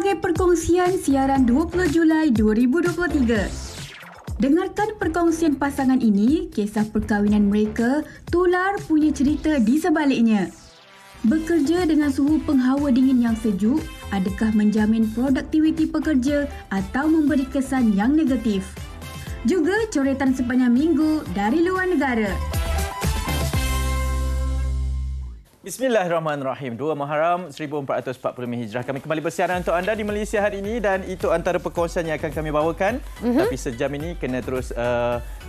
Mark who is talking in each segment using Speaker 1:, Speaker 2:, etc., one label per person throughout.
Speaker 1: sebagai perkongsian siaran 20 Julai 2023. Dengarkan perkongsian pasangan ini, kisah perkahwinan mereka, tular punya cerita di sebaliknya. Bekerja dengan suhu penghawa dingin yang sejuk, adakah menjamin produktiviti pekerja atau memberi kesan yang negatif? Juga coretan sepanjang minggu dari luar negara.
Speaker 2: Bismillahirrahmanirrahim. 2 Muharram 1445 Hijrah. Kami kembali bersiaran untuk anda di Malaysia hari ini dan itu antara perkongsian yang akan kami bawakan. Tapi sejam ini kena terus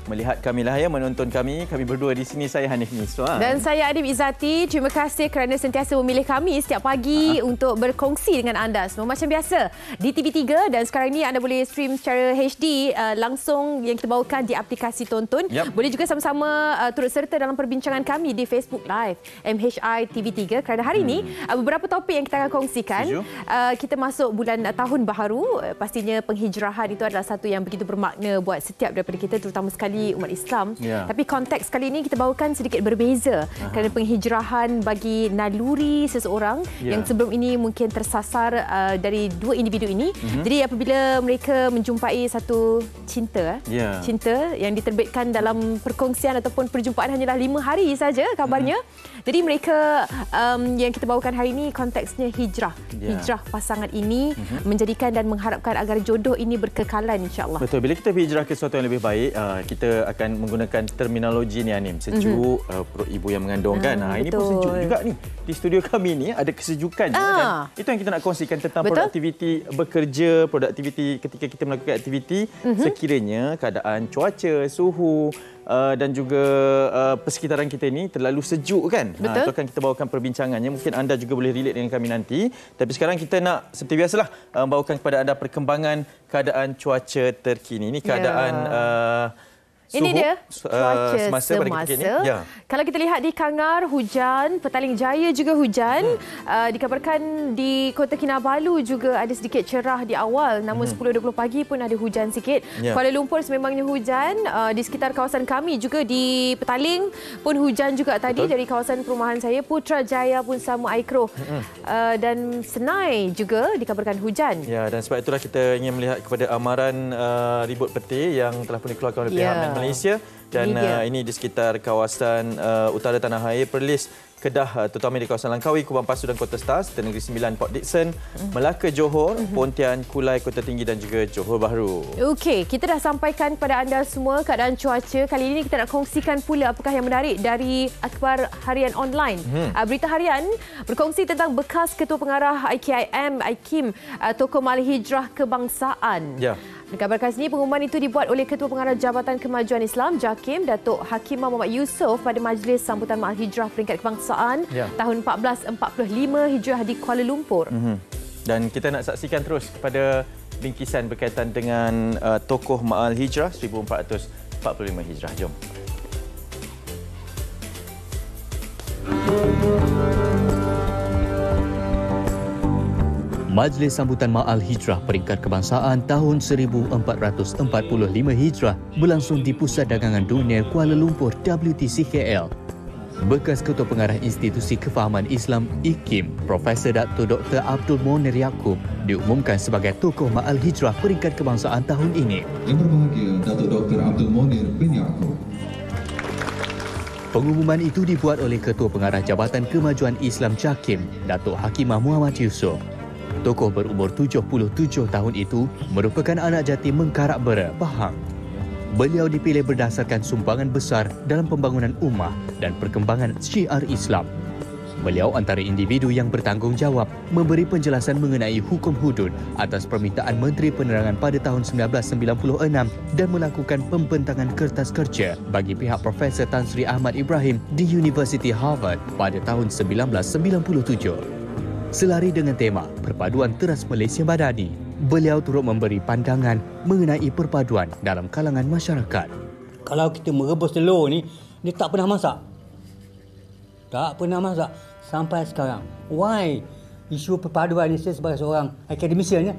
Speaker 2: melihat kami lah ya, menonton kami. Kami berdua di sini, saya Hanif Miswa.
Speaker 3: Dan saya Adim Izzati. Terima kasih kerana sentiasa memilih kami setiap pagi untuk berkongsi dengan anda semua. Macam biasa di TV3 dan sekarang ini anda boleh stream secara HD langsung yang kita bawakan di aplikasi Tonton. Boleh juga sama-sama turut serta dalam perbincangan kami di Facebook Live MHI TV3 kerana hari ini beberapa topik yang kita akan kongsikan. Kita masuk bulan tahun baharu, pastinya penghijrahan itu adalah satu yang begitu bermakna buat setiap daripada kita, terutama sekali umat Islam. Tapi konteks kali ini kita bawakan sedikit berbeza kerana penghijrahan bagi naluri seseorang yang sebelum ini mungkin tersasar dari dua individu ini. Jadi apabila mereka menjumpai satu cinta yang diterbitkan dalam perkongsian ataupun perjumpaan hanyalah 5 hari saja kabarnya. Jadi mereka yang kita bawakan hari ini konteksnya hijrah. Hijrah pasangan ini menjadikan dan mengharapkan agar jodoh ini berkekalan, insya-Allah.
Speaker 2: Betul. Bila kita berhijrah ke sesuatu yang lebih baik, kita akan menggunakan terminologi ni, Anim. Sejuk, perut ibu yang mengandung kan. Ini pun sejuk juga ni. Di studio kami ni ada kesejukan. Dan itu yang kita nak kongsikan tentang produktiviti bekerja, produktiviti ketika kita melakukan aktiviti sekiranya keadaan cuaca, suhu dan juga persekitaran kita ini terlalu sejuk kan. Itu akan kita bawakan perbincangannya. Mungkin anda juga boleh relate dengan kami nanti. Tapi sekarang kita nak seperti biasalah bawakan kepada anda perkembangan keadaan cuaca terkini. Ini keadaan suhu,
Speaker 3: ini dia cuaca semasa.
Speaker 2: Ini.
Speaker 3: Kalau kita lihat di Kangar, hujan. Petaling Jaya juga hujan. Dikabarkan di Kota Kinabalu juga ada sedikit cerah di awal. Namun 10.20 pagi pun ada hujan sikit. Kuala Lumpur sememangnya hujan. Di sekitar kawasan kami juga di Petaling pun hujan juga tadi. Dari kawasan perumahan saya. Putrajaya pun sama air keruh. Dan Senai juga dikabarkan hujan.
Speaker 2: Dan sebab itulah kita ingin melihat kepada amaran ribut petir yang telah pun dikeluarkan oleh pihak Malaysia dan ini di sekitar kawasan utara tanah air, Perlis, Kedah, terutama di kawasan Langkawi, Kubang Pasu dan Kota Star, serta Negeri Sembilan, Port Dickson, Melaka, Johor, Pontian, Kulai, Kota Tinggi dan juga Johor Bahru. Okey,
Speaker 3: kita dah sampaikan kepada anda semua keadaan cuaca. Kali ini kita nak kongsikan pula apakah yang menarik dari akhbar harian online. Berita harian berkongsi tentang bekas Ketua Pengarah IKIM, Tokoh Mal Hijrah Kebangsaan. Dikabarkan sini pengumuman itu dibuat oleh Ketua Pengarah Jabatan Kemajuan Islam JAKIM, Datuk Hakimah Muhammad Yusof pada majlis sambutan Mal Hijrah Peringkat Kebangsaan tahun 1445 Hijrah di Kuala Lumpur.
Speaker 2: Dan kita nak saksikan terus kepada bingkisan berkaitan dengan tokoh Mal Hijrah 1445 Hijrah. Jom.
Speaker 4: Majlis Sambutan Ma'al Hijrah Peringkat Kebangsaan tahun 1445 Hijrah berlangsung di Pusat Dagangan Dunia Kuala Lumpur WTC-KL. Bekas Ketua Pengarah Institusi Kefahaman Islam IKIM, Profesor Dr. Abdul Monir Yaakob diumumkan sebagai tokoh Ma'al Hijrah Peringkat Kebangsaan tahun ini.
Speaker 5: Yang berbahagia Datuk Dr. Abdul Monir bin Yaakob.
Speaker 4: Pengumuman itu dibuat oleh Ketua Pengarah Jabatan Kemajuan Islam JAKIM, Datuk Hakimah Muhammad Yusof. Tokoh berumur 77 tahun itu merupakan anak jatim Mengkarak Bera, Pahang. Beliau dipilih berdasarkan sumbangan besar dalam pembangunan ummah dan perkembangan syiar Islam. Beliau antara individu yang bertanggungjawab memberi penjelasan mengenai hukum hudud atas permintaan Menteri Penerangan pada tahun 1996 dan melakukan pembentangan kertas kerja bagi pihak Profesor Tan Sri Ahmad Ibrahim di University Harvard pada tahun 1997. Selari dengan tema Perpaduan Teras Malaysia Madani, beliau turut memberi pandangan mengenai perpaduan dalam kalangan masyarakat.
Speaker 6: Kalau kita merebus telur ni, dia tak pernah masak. Tak pernah masak sampai sekarang. Why? Isu perpaduan ni, saya sebagai seorang akademisian,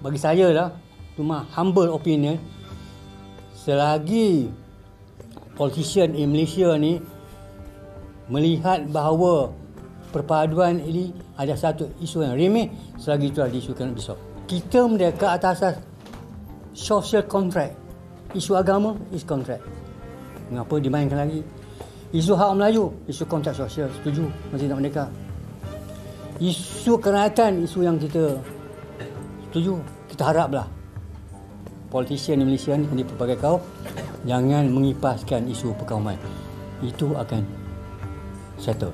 Speaker 6: bagi saya lah, cuma humble opinion, selagi politician di Malaysia ni melihat bahawa perpaduan ini ada satu isu yang remeh, selagi itu adalah isu yang besar. kita merdeka atas asas social contract. Isu agama is contract. Mengapa dimainkan lagi? Isu hak Melayu, isu kontrak sosial, setuju masih nak merdeka. Isu kerakyatan, isu yang kita setuju. Kita haraplah politician di Malaysia ni di pelbagai kaum jangan mengipaskan isu perkauman. Itu akan settle.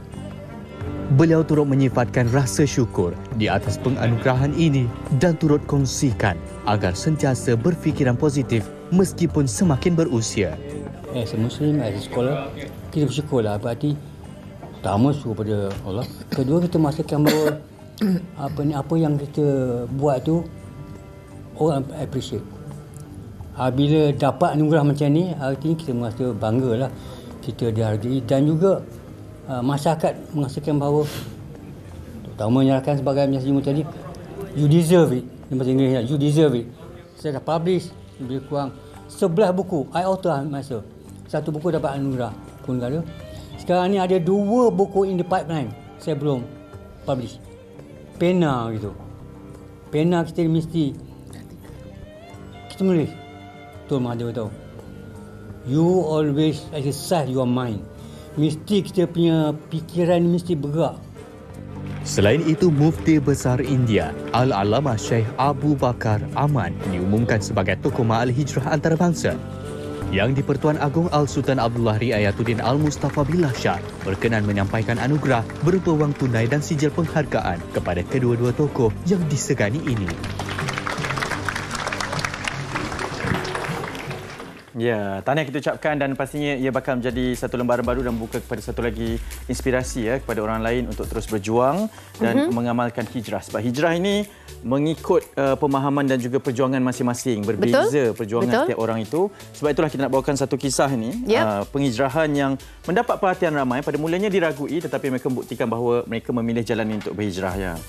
Speaker 4: Beliau turut menyifatkan rasa syukur di atas penganugerahan ini dan turut kongsikan agar sentiasa berfikiran positif meskipun semakin berusia.
Speaker 6: As a Muslim, as a scholar, kita bersyukurlah. Berarti pertama syukur pada Allah. Kedua, kita merasakan bahawa apa yang kita buat tu orang appreciate. Bila dapat anugerah macam ni, artinya kita merasa banggalah kita dihargai dan juga masyarakat merasakan bahawa terutama menyalahkan sebagai Mr. tadi, you deserve it. Dalam bahasa Inggeris, you deserve it. Saya dah publish lebih kurang 11 buku. I author myself. Satu buku dapat anugerah pun ada. Sekarang ni ada 2 buku in the pipeline. Saya belum publish. Pena gitu. Pena kita mesti kita menulis. Betul Mahathir tahu. You always exercise your mind. Mesti kita punya fikiran mesti bergerak.
Speaker 4: Selain itu, Mufti Besar India, Al-Allamah Syekh Abu Bakar Aman diumumkan sebagai tokoh Ma'al Hijrah Antarabangsa. Yang di-Pertuan Agong Al-Sultan Abdullah Riayatuddin Al-Mustafa Billah Shah berkenan menyampaikan anugerah berupa wang tunai dan sijil penghargaan kepada kedua-dua tokoh yang disegani ini.
Speaker 2: Ya, tahniah kita ucapkan dan pastinya ia bakal menjadi satu lembaran baru dan membuka kepada satu lagi inspirasi kepada orang lain untuk terus berjuang dan mengamalkan hijrah. Sebab hijrah ini mengikut pemahaman dan juga perjuangan masing-masing. Berbeza perjuangan setiap orang itu. Sebab itulah kita nak bawakan satu kisah ini. Penghijrahan yang mendapat perhatian ramai. Pada mulanya diragui tetapi mereka membuktikan bahawa mereka memilih jalan ini untuk berhijrah.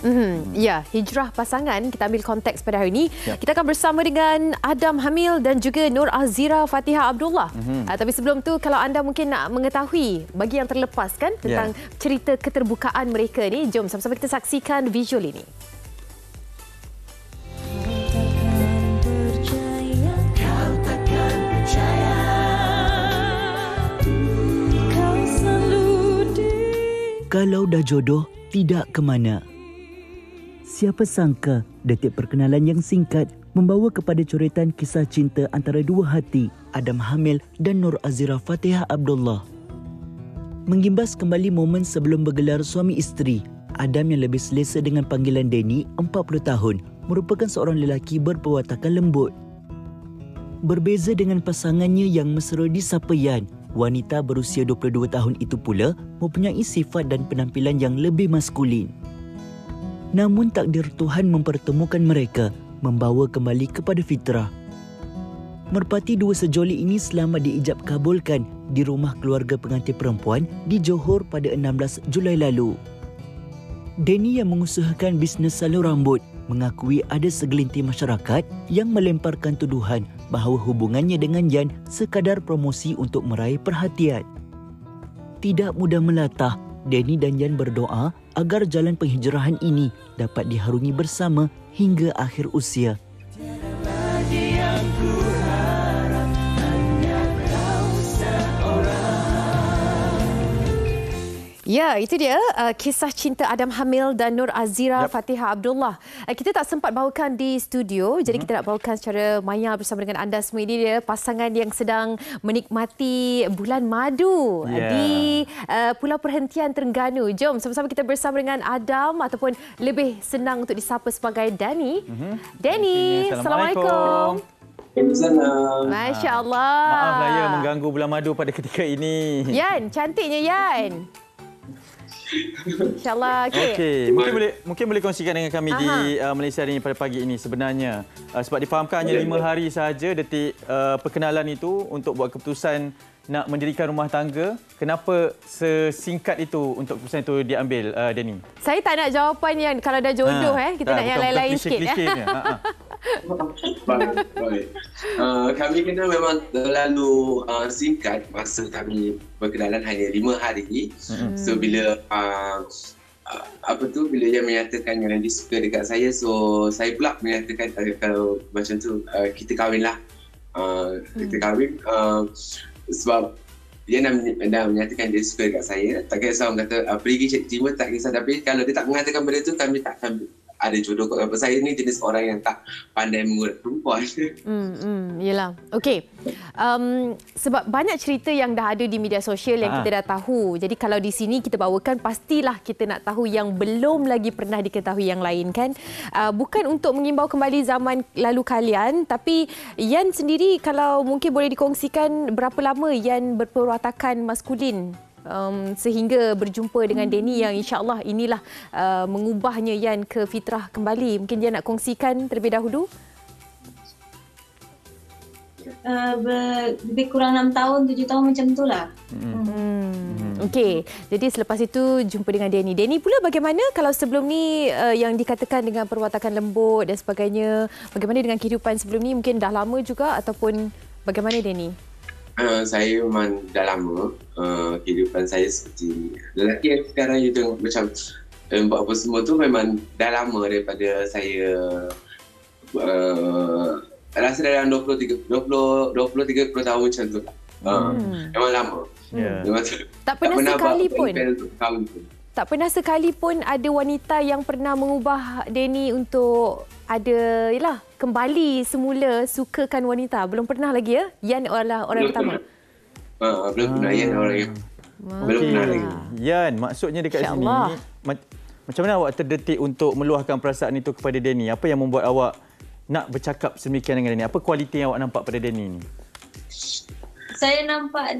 Speaker 3: Ya, hijrah pasangan. Kita ambil konteks pada hari ini. Kita akan bersama dengan Adam Hamil dan juga Nur Azira Fatihah Abdullah. Tapi sebelum tu, kalau anda mungkin nak mengetahui bagi yang terlepas kan tentang cerita keterbukaan mereka ni, jom sama-sama kita saksikan visual ini.
Speaker 7: Kalau dah jodoh, tidak ke mana. Siapa sangka detik perkenalan yang singkat membawa kepada coretan kisah cinta antara dua hati, Adam Hamil dan Nur Azira Fatihah Abdullah. Mengimbas kembali momen sebelum bergelar suami isteri, Adam yang lebih selesa dengan panggilan Danny, 40 tahun, merupakan seorang lelaki berperwatakan lembut. Berbeza dengan pasangannya yang mesra disapa Yan, wanita berusia 22 tahun itu pula mempunyai sifat dan penampilan yang lebih maskulin. Namun takdir Tuhan mempertemukan mereka, membawa kembali kepada fitrah. Merpati dua sejoli ini selamat diijab kabulkan di rumah keluarga pengantin perempuan di Johor pada 16 Julai lalu. Danny yang mengusahakan bisnes salur rambut mengakui ada segelintir masyarakat yang melemparkan tuduhan bahawa hubungannya dengan Yan sekadar promosi untuk meraih perhatian. Tidak mudah melatah, Danny dan Yan berdoa agar jalan penghijrahan ini dapat diharungi bersama hingga akhir usia.
Speaker 3: Ya, itu dia kisah cinta Adam Hamil dan Nur Azira Fatihah Abdullah. Kita tak sempat bawakan di studio, jadi kita nak bawakan secara maya bersama dengan anda semua. Ini dia pasangan yang sedang menikmati bulan madu di Pulau Perhentian Terengganu. Jom sama-sama kita bersama dengan Adam ataupun lebih senang untuk disapa sebagai Danny. Danny, Assalamualaikum. Masya Allah.
Speaker 2: Maaf lah ya mengganggu bulan madu pada ketika ini.
Speaker 3: Yan, cantiknya Yan. InsyaAllah.
Speaker 2: Okey. Mungkin boleh kongsikan dengan kami di Malaysia ini pada pagi ini sebenarnya. Sebab difahamkan hanya 5 hari sahaja detik perkenalan itu untuk buat keputusan nak mendirikan rumah tangga. Kenapa sesingkat itu untuk keputusan itu diambil, Danny?
Speaker 3: Saya tak nak jawapan yang kalau dah jodoh. Kita nak yang lain-lain sikit.
Speaker 8: Baik. Kami kena memang terlalu singkat masa kami berkenalan hanya 5 hari. So bila bila dia menyatakan yang dia suka dekat saya, so saya pula menyatakan kalau macam tu kita kahwin lah. Kita kahwin sebab dia dah menyatakan dia suka dekat saya. Tak kisah orang kata pergi terima, tak kisah. Tapi kalau dia tak mengatakan benda tu, kami tak akan ada jodoh. Sebab saya ni jenis orang yang tak pandai mengurut perempuan.
Speaker 3: Yelah. Okey. Sebab banyak cerita yang dah ada di media sosial yang kita dah tahu. Jadi kalau di sini kita bawakan, pastilah kita nak tahu yang belum lagi pernah diketahui yang lain kan. Bukan untuk mengimbau kembali zaman lalu kalian, tapi Yan sendiri kalau mungkin boleh dikongsikan berapa lama Yan berperwatakan maskulin sehingga berjumpa dengan Danny yang insya-Allah inilah mengubahnya Yan ke fitrah kembali. Mungkin dia nak kongsikan terlebih dahulu.
Speaker 9: Lebih kurang 6 tahun, 7 tahun macam tu lah.
Speaker 3: Okey, jadi selepas itu jumpa dengan Danny. Danny pula bagaimana kalau sebelum ni yang dikatakan dengan perwatakan lembut dan sebagainya, bagaimana dengan kehidupan sebelum ni? Mungkin dah lama juga ataupun bagaimana Danny?
Speaker 8: Saya memang dah lama kehidupan saya seperti lelaki yang sekarang you tengok macam buat apa semua tu memang dah lama daripada saya rasa dalam 20-30 tahun macam tu. Memang lama. Memang
Speaker 3: tak pernah sekali pun. Tak pernah sekali pun ada wanita yang pernah mengubah Danny untuk ada kembali semula sukakan wanita. Belum pernah lagi ya? Yan adalah orang pertama.
Speaker 8: Belum pernah. Yan orang yang belum pernah lagi.
Speaker 2: Yan, maksudnya dekat sini macam mana awak terdetik untuk meluahkan perasaan itu kepada Danny? Apa yang membuat awak nak bercakap sedemikian dengan Danny? Apa kualiti yang awak nampak pada Danny ni?
Speaker 9: Saya nampak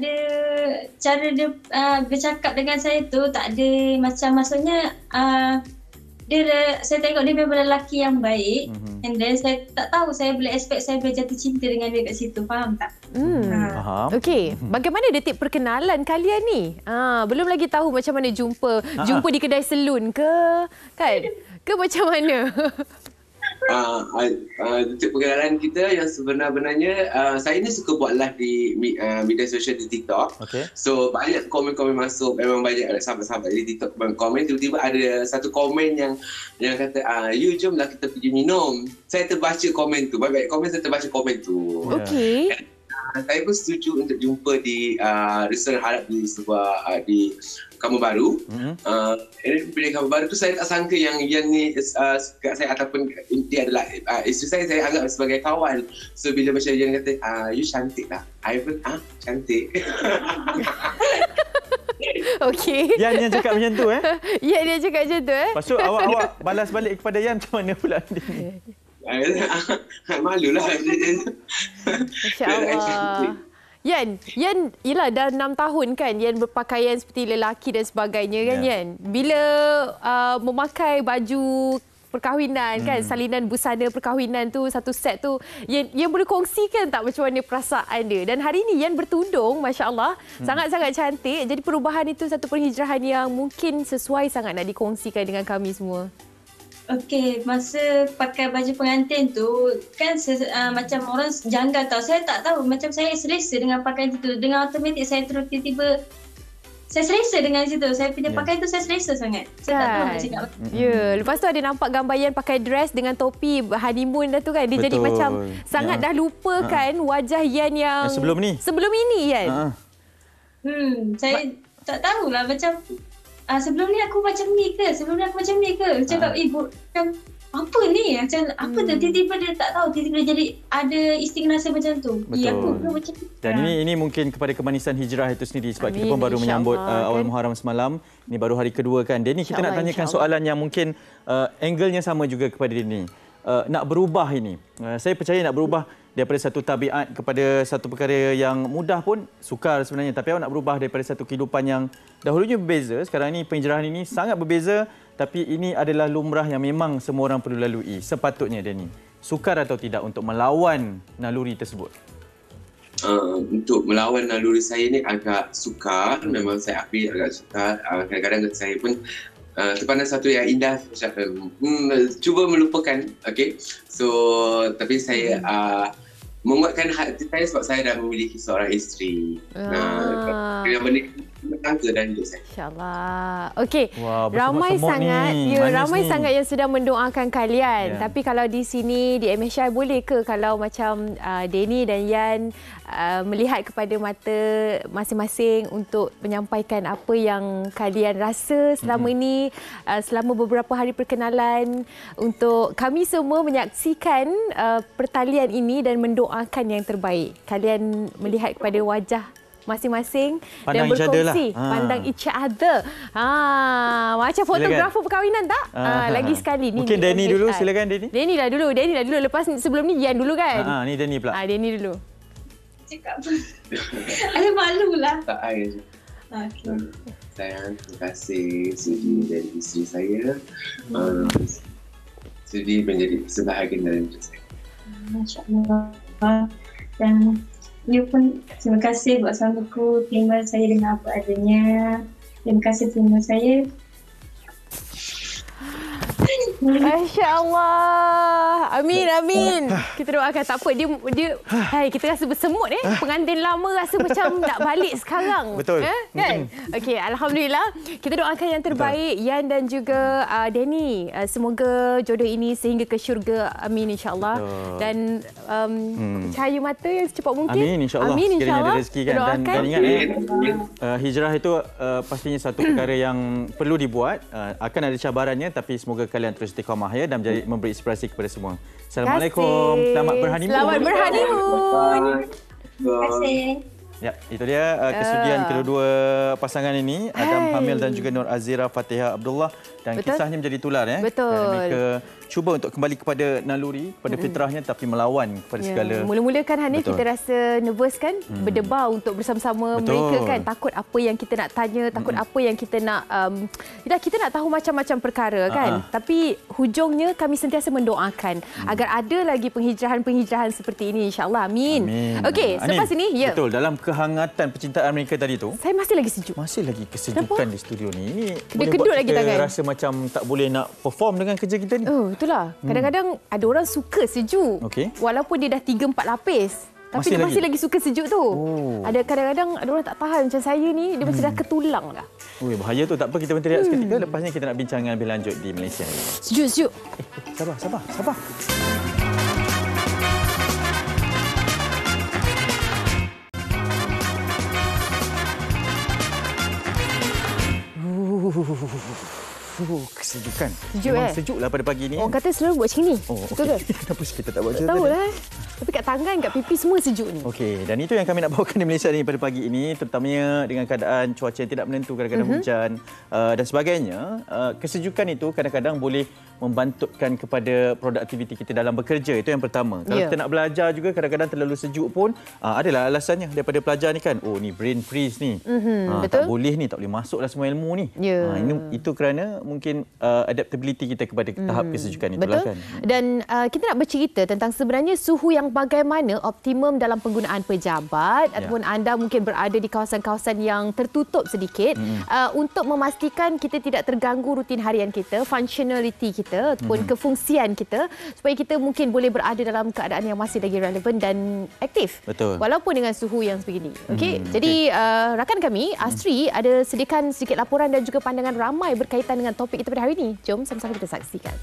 Speaker 9: cara dia bercakap dengan saya tu tak ada macam, maksudnya saya tengok dia memang lelaki yang baik. And then saya tak tahu saya boleh expect saya boleh jatuh cinta dengan dia kat situ. Faham tak?
Speaker 2: Faham.
Speaker 3: Okey, bagaimana detik perkenalan kalian ni? Belum lagi tahu macam mana jumpa di kedai salon ke? Kan? Ke macam mana?
Speaker 8: Detik perkenalan kita yang sebenarnya saya ni suka buat live di media sosial di TikTok. So banyak komen-komen masuk, memang banyak sahabat-sahabat di TikTok komen. Tiba-tiba ada satu komen yang kata you jomlah kita pergi minum. Saya terbaca komen tu, baik-baik komen saya terbaca komen tu.
Speaker 3: Okey.
Speaker 8: Saya pun setuju untuk jumpa di restoran Arab di sebuah di Kampung Baru. Bila Kampung Baru tu saya tak sangka yang ni kat saya ataupun dia adalah isteri saya anggap sebagai kawan. So bila macam dia kata you cantik lah, I pun cantik.
Speaker 3: Okey.
Speaker 2: Yan yang cakap macam tu
Speaker 3: Yan dia cakap macam tu
Speaker 2: Lepas tu awak balas balik kepada Yan macam mana pula ni?
Speaker 8: Malulah.
Speaker 3: Masya-Allah. Yan, yelah dah 6 tahun kan Yan berpakaian seperti lelaki dan sebagainya kan Yan. Bila memakai baju perkahwinan kan, salinan busana perkahwinan tu, satu set tu, Yan boleh kongsikan tak macam mana perasaan dia? Dan hari ni Yan bertudung, masya-Allah, sangat-sangat cantik. Jadi perubahan itu satu penghijrahan yang mungkin sesuai sangat nak dikongsikan dengan kami semua.
Speaker 9: Okey, masa pakai baju pengantin tu kan macam orang janggal tau. Saya tak tahu, macam saya selesa dengan pakaian itu. Dengan automatik saya terus tiba-tiba saya selesa dengan situ. Saya punya pakaian tu saya selesa sangat. Saya tak tahu nak cakap apa.
Speaker 3: Lepas tu ada nampak gambar Yan pakai dress dengan topi honeymoon dah tu kan. Dia jadi macam sangat dah lupakan wajah Yan yang
Speaker 2: sebelum ni.
Speaker 3: Sebelum ini Yan.
Speaker 9: Saya tak tahulah macam sebelum ni aku macam ni ke? Cakap ibu macam apa ni? Macam apa tu? Tiba-tiba dia tak tahu. Tiba-tiba jadi ada insting rasa macam tu.
Speaker 2: Betul. Macam dan ini mungkin kepada kemanisan hijrah itu sendiri. Sebab kita pun baru menyambut awal Muharram semalam. Ini baru hari kedua kan. Danny, kita nak tanyakan soalan yang mungkin angle-nya sama juga kepada Danny. Nak berubah ini. Saya percaya nak berubah daripada satu tabiat kepada satu perkara yang mudah pun sukar sebenarnya. Tapi awak nak berubah daripada satu kehidupan yang dahulunya berbeza. Sekarang ini penghijrahan ini sangat berbeza. Tapi ini adalah lumrah yang memang semua orang perlu lalui. Sepatutnya Danny. Sukar atau tidak untuk melawan naluri tersebut?
Speaker 8: Untuk melawan naluri saya ni agak sukar. Memang saya akui agak sukar. Kadang-kadang saya pun terpandang satu yang indah, cuba melupakan, okey. So tapi saya menguatkan hati saya sebab saya dah memiliki seorang isteri. Dengan benda bertangga dalam hidup saya.
Speaker 3: InsyaAllah. Okey.
Speaker 2: Wah,
Speaker 3: ramai
Speaker 2: bersemut-semut
Speaker 3: sangat,
Speaker 2: ni.
Speaker 3: ramai
Speaker 2: Manis
Speaker 3: sangat
Speaker 2: ni.
Speaker 3: yang sedang mendoakan kalian.
Speaker 2: Ya.
Speaker 3: Tapi kalau di sini di MHI boleh ke kalau macam Denny dan Yan melihat kepada mata masing-masing untuk menyampaikan apa yang kalian rasa selama ini, selama beberapa hari perkenalan, untuk kami semua menyaksikan pertalian ini dan mendoakan yang terbaik. Kalian melihat kepada wajah masing-masing dan berkongsi, pandang each other. Macam fotografer perkahwinan tak? Lagi sekali ni.
Speaker 2: Mungkin Denny dulu, silakan Denny.
Speaker 3: Denny lah dulu. Lepas sebelum ni Yan dulu kan?
Speaker 2: Ni Denny pula.
Speaker 3: Denny dulu.
Speaker 9: Cakap apa? Ada malu lah.
Speaker 8: Tak air je. Sayang, terima kasih sudi dari isteri saya. Sudi menjadi sebahagian dari hidup saya.
Speaker 9: Masya-Allah. Dan you pun terima kasih buat suamiku, terima saya dengan apa adanya. Terima kasih terima saya.
Speaker 3: Masya-Allah. Amin. Kita doakan. Tak apa, dia kita rasa bersemut pengantin lama rasa macam nak balik sekarang.
Speaker 2: Betul.
Speaker 3: Kan? Okey, alhamdulillah. Kita doakan yang terbaik Yan dan juga Denny. Semoga jodoh ini sehingga ke syurga. Amin insya-Allah. Dan cahaya mata yang secepat mungkin.
Speaker 2: Amin insya-Allah.
Speaker 3: Amin
Speaker 2: insya-Allah. Ada rezeki kan. Dan ingat hijrah itu pastinya satu perkara yang perlu dibuat. Akan ada cabarannya, tapi semoga kalian terus istiqamah ya dan memberi inspirasi kepada semua. Assalamualaikum. Selamat berhoneymoon.
Speaker 3: Selamat berhoneymoon.
Speaker 9: Terima kasih.
Speaker 2: Ya, itu dia kesudian kedua pasangan ini, Adam Hamil dan juga Nur Azira Fatihah Abdullah, dan kisahnya menjadi tular
Speaker 3: Betul.
Speaker 2: Dan mereka cuba untuk kembali kepada naluri, kepada fitrahnya, tapi melawan kepada segala.
Speaker 3: Mula-mula kan Hanif kita rasa nervous kan, berdebar untuk bersama-sama mereka kan, takut apa yang kita nak tanya, takut apa yang kita nak kita nak tahu macam-macam perkara kan. Tapi hujungnya kami sentiasa mendoakan agar ada lagi penghijrahan-penghijrahan seperti ini insya-Allah. Amin. Okey, selepas ini
Speaker 2: betul, dalam kehangatan percintaan mereka tadi tu,
Speaker 3: saya masih lagi sejuk.
Speaker 2: Masih lagi kesejukan di studio ni. Ini
Speaker 3: kedut lagi tangan.
Speaker 2: Rasa macam tak boleh nak perform dengan kerja kita ni.
Speaker 3: Itulah. Kadang-kadang ada orang suka sejuk. Walaupun dia dah 3-4 lapis. Tapi dia masih lagi suka sejuk tu. Ada kadang-kadang ada orang tak tahan macam saya ni, dia macam dah ketulang dah.
Speaker 2: Bahaya tu. Tak apa, kita berhenti seketika. Lepas ni kita nak bincang lebih lanjut di Malaysia.
Speaker 3: Sejuk.
Speaker 2: Sabar. Kesejukan. Memang sejuklah pada pagi ni.
Speaker 3: Orang kata selalu buat macam ni. Betul ke?
Speaker 2: Kenapa kita tak buat macam
Speaker 3: tu? Tahulah. Tapi kat tangan, kat pipi semua sejuk ni.
Speaker 2: Okey, dan itu yang kami nak bawakan di Malaysia ni pada pagi ini, terutamanya dengan keadaan cuaca yang tidak menentu, kadang-kadang hujan dan sebagainya. Kesejukan itu kadang-kadang boleh membantutkan kepada produktiviti kita dalam bekerja. Itu yang pertama. Kalau kita nak belajar juga, kadang-kadang terlalu sejuk pun adalah alasannya daripada pelajar ni kan. Ni brain freeze ni. Tak boleh ni, tak boleh masuklah semua ilmu ni. Itu kerana mungkin adaptability kita kepada tahap kesejukan itulah kan.
Speaker 3: Dan kita nak bercerita tentang sebenarnya suhu yang bagaimana optimum dalam penggunaan pejabat ataupun anda mungkin berada di kawasan-kawasan yang tertutup sedikit untuk memastikan kita tidak terganggu rutin harian kita, functionality kita ataupun kefungsian kita, supaya kita mungkin boleh berada dalam keadaan yang masih lagi relevan dan aktif.
Speaker 2: Betul.
Speaker 3: Walaupun dengan suhu yang sebegini. Jadi rakan kami Astri ada sediakan sedikit laporan dan juga pandangan ramai berkaitan dengan topik kita pada hari ini. Jom sama-sama kita saksikan.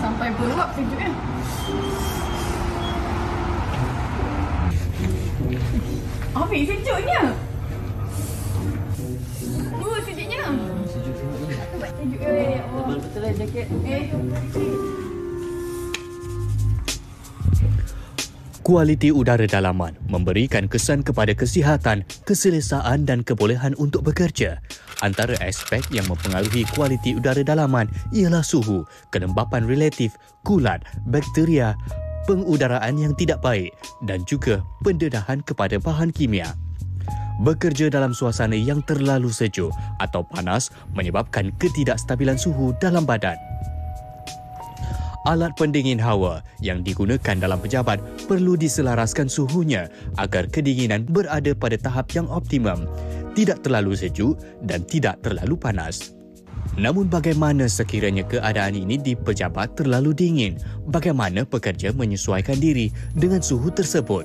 Speaker 1: Sampai beruap sejuknya. Ambil sejuknya. Sejuknya. Sejuk ya. Betul lah jaket.
Speaker 4: Kualiti udara dalaman memberikan kesan kepada kesihatan, keselesaan dan kebolehan untuk bekerja. Antara aspek yang mempengaruhi kualiti udara dalaman ialah suhu, kelembapan relatif, kulat, bakteria, pengudaraan yang tidak baik dan juga pendedahan kepada bahan kimia. Bekerja dalam suasana yang terlalu sejuk atau panas menyebabkan ketidakstabilan suhu dalam badan. Alat pendingin hawa yang digunakan dalam pejabat perlu diselaraskan suhunya agar kedinginan berada pada tahap yang optimum, tidak terlalu sejuk dan tidak terlalu panas. Namun bagaimana sekiranya keadaan ini di pejabat terlalu dingin? Bagaimana pekerja menyesuaikan diri dengan suhu tersebut?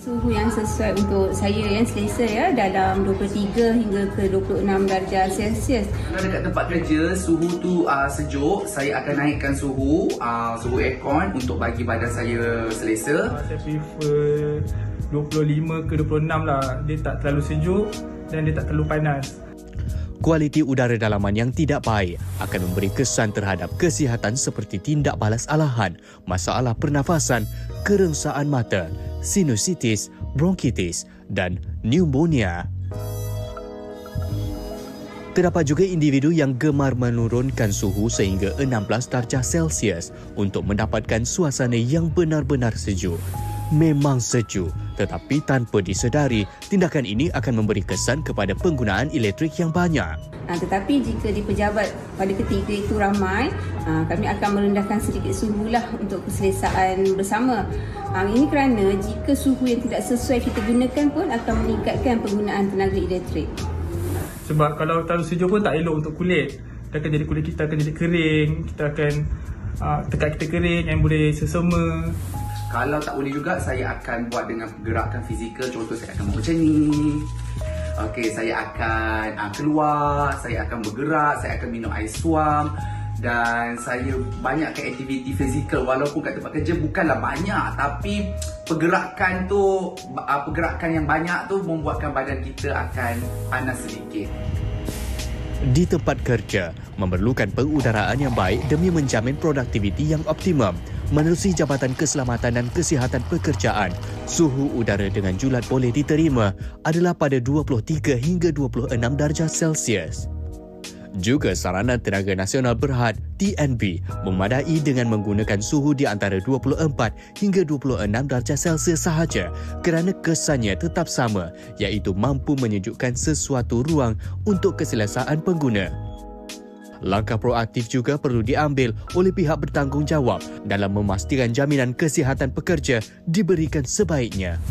Speaker 10: Suhu yang sesuai untuk saya yang selesa ya dalam 23 hingga ke 26 darjah Celsius.
Speaker 11: Kalau dekat tempat kerja suhu tu sejuk, saya akan naikkan suhu aircon untuk bagi badan saya selesa.
Speaker 12: Saya prefer 25 ke 26 lah. Dia tak terlalu sejuk dan dia tak terlalu panas.
Speaker 4: Kualiti udara dalaman yang tidak baik akan memberi kesan terhadap kesihatan seperti tindak balas alahan, masalah pernafasan, kerengsaan mata, sinusitis, bronkitis dan pneumonia. Terdapat juga individu yang gemar menurunkan suhu sehingga 16 darjah Celsius untuk mendapatkan suasana yang benar-benar sejuk. Memang sejuk, tetapi tanpa disedari, tindakan ini akan memberi kesan kepada penggunaan elektrik yang banyak.
Speaker 10: Tetapi jika di pejabat pada ketika itu ramai, kami akan merendahkan sedikit suhu lah untuk keselesaan bersama. Ini kerana jika suhu yang tidak sesuai kita gunakan pun akan meningkatkan penggunaan tenaga elektrik.
Speaker 12: Sebab kalau terlalu sejuk pun tak elok untuk kulit. Kulit kita akan jadi kering, kita akan tekak kita kering yang boleh sesama.
Speaker 11: Kalau tak boleh juga, saya akan buat dengan gerakan fizikal. Contoh, saya akan buat macam ni. Okey, saya akan keluar, saya akan bergerak, saya akan minum air suam. Dan saya banyakkan aktiviti fizikal. Walaupun kat tempat kerja bukanlah banyak, tapi pergerakan yang banyak tu membuatkan badan kita akan panas sedikit.
Speaker 4: Di tempat kerja, memerlukan pengudaraan yang baik demi menjamin produktiviti yang optimum. Menerusi Jabatan Keselamatan dan Kesihatan Pekerjaan, suhu udara dengan julat boleh diterima adalah pada 23 hingga 26 darjah Celsius. Juga Saranan Tenaga Nasional Berhad TNB memadai dengan menggunakan suhu di antara 24 hingga 26 darjah Celsius sahaja kerana kesannya tetap sama, iaitu mampu menyejukkan sesuatu ruang untuk keselesaan pengguna. Langkah proaktif juga perlu diambil oleh pihak bertanggungjawab dalam memastikan jaminan kesihatan pekerja diberikan sebaiknya.